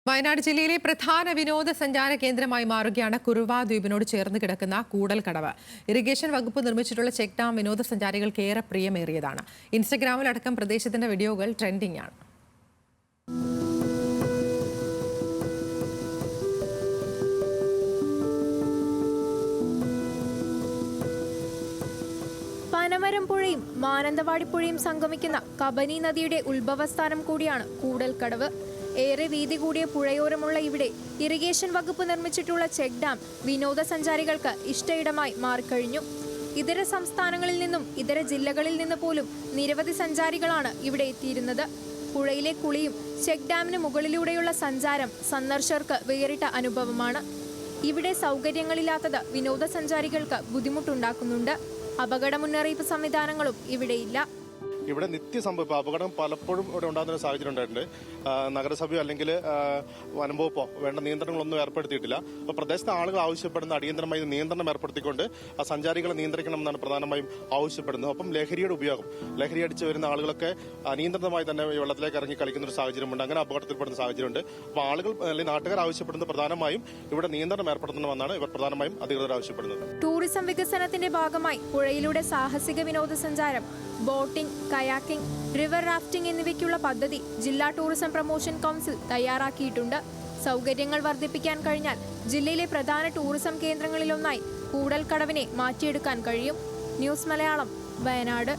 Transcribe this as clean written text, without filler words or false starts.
വയനാട് ജില്ലയിലെ പ്രധാന വിനോദസഞ്ചാര കേന്ദ്രമായി മാറുകയാണ് കുറുവ ദ്വീപിനോട് ചേർന്ന് കിടക്കുന്ന കൂടൽക്കടവ്. ഇറിഗേഷൻ വകുപ്പ് നിർമ്മിച്ചിട്ടുള്ള ചെക്ക് ഡാം വിനോദസഞ്ചാരികൾക്ക് ഏറെ പ്രിയമേറിയതാണ്. ഇൻസ്റ്റഗ്രാമിലടക്കം പ്രദേശത്തിന്റെ വീഡിയോകൾ ട്രെൻഡിംഗ് ആണ്. പനമരം പുഴയും മാനന്തവാടി പുഴയും സംഗമിക്കുന്ന കബനി നദിയുടെ ഉത്ഭവസ്ഥാനം കൂടിയാണ് കൂടൽക്കടവ്. ഏറെ വീതി കൂടിയ പുഴയോരമുള്ള ഇവിടെ ഇറിഗേഷൻ വകുപ്പ് നിർമ്മിച്ചിട്ടുള്ള ചെക്ക് ഡാം വിനോദസഞ്ചാരികൾക്ക് ഇഷ്ടയിടമായി മാറിക്കഴിഞ്ഞു. ഇതര സംസ്ഥാനങ്ങളിൽ നിന്നും ഇതര ജില്ലകളിൽ നിന്ന് പോലും നിരവധി സഞ്ചാരികളാണ് ഇവിടെ എത്തിയിരുന്നത്. പുഴയിലെ കുളിയും ചെക്ക് ഡാമിന് മുകളിലൂടെയുള്ള സഞ്ചാരം സന്ദർശകർക്ക് വേറിട്ട അനുഭവമാണ്. ഇവിടെ സൗകര്യങ്ങളില്ലാത്തത് വിനോദസഞ്ചാരികൾക്ക് ബുദ്ധിമുട്ടുണ്ടാക്കുന്നുണ്ട്. അപകട മുന്നറിയിപ്പ് സംവിധാനങ്ങളും ഇവിടെയില്ല. ഇവിടെ നിത്യസംഭവം അപകടം പലപ്പോഴും ഇവിടെ ഉണ്ടാകുന്ന സാഹചര്യം ഉണ്ടായിട്ടുണ്ട്. നഗരസഭയോ അല്ലെങ്കിൽ വനംവകുപ്പോ വേണ്ട നിയന്ത്രണങ്ങളൊന്നും ഏർപ്പെടുത്തിയിട്ടില്ല. അപ്പോൾ പ്രദേശത്തെ ആളുകൾ ആവശ്യപ്പെടുന്ന അടിയന്തരമായി നിയന്ത്രണം ഏർപ്പെടുത്തിക്കൊണ്ട് ആ സഞ്ചാരികളെ നിയന്ത്രിക്കണം എന്നാണ് പ്രധാനമായും ആവശ്യപ്പെടുന്നത്. അപ്പം ലഹരിയുടെ ഉപയോഗം, ലഹരി അടിച്ച് വരുന്ന ആളുകളൊക്കെ അനിയന്ത്രിതമായി തന്നെ വെള്ളത്തിലേക്ക് ഇറങ്ങി കളിക്കുന്ന ഒരു സാഹചര്യമുണ്ട്. അങ്ങനെ അപകടത്തിൽപ്പെടുന്ന സാഹചര്യമുണ്ട്. അപ്പോൾ ആളുകൾ അല്ലെങ്കിൽ നാട്ടുകാർ ആവശ്യപ്പെടുന്നത് പ്രധാനമായും ഇവിടെ നിയന്ത്രണം ഏർപ്പെടുത്തണമെന്നാണ് ഇവർ പ്രധാനമായും അധികൃതർ ആവശ്യപ്പെടുന്നത്. ടൂറിസം വികസനത്തിന്റെ ഭാഗമായി പുഴയിലൂടെ സാഹസിക വിനോദസഞ്ചാരം, ബോട്ടിംഗ്, കയാക്കിംഗ്, റിവർ റാഫ്റ്റിംഗ് എന്നിവയ്ക്കുള്ള പദ്ധതി ജില്ലാ ടൂറിസം പ്രൊമോഷൻ കൗൺസിൽ തയ്യാറാക്കിയിട്ടുണ്ട്. സൗകര്യങ്ങൾ വർദ്ധിപ്പിക്കാൻ കഴിഞ്ഞാൽ ജില്ലയിലെ പ്രധാന ടൂറിസം കേന്ദ്രങ്ങളിലൊന്നായി കൂടൽക്കടവിനെ മാറ്റിയെടുക്കാൻ കഴിയും. ന്യൂസ് മലയാളം, വയനാട്.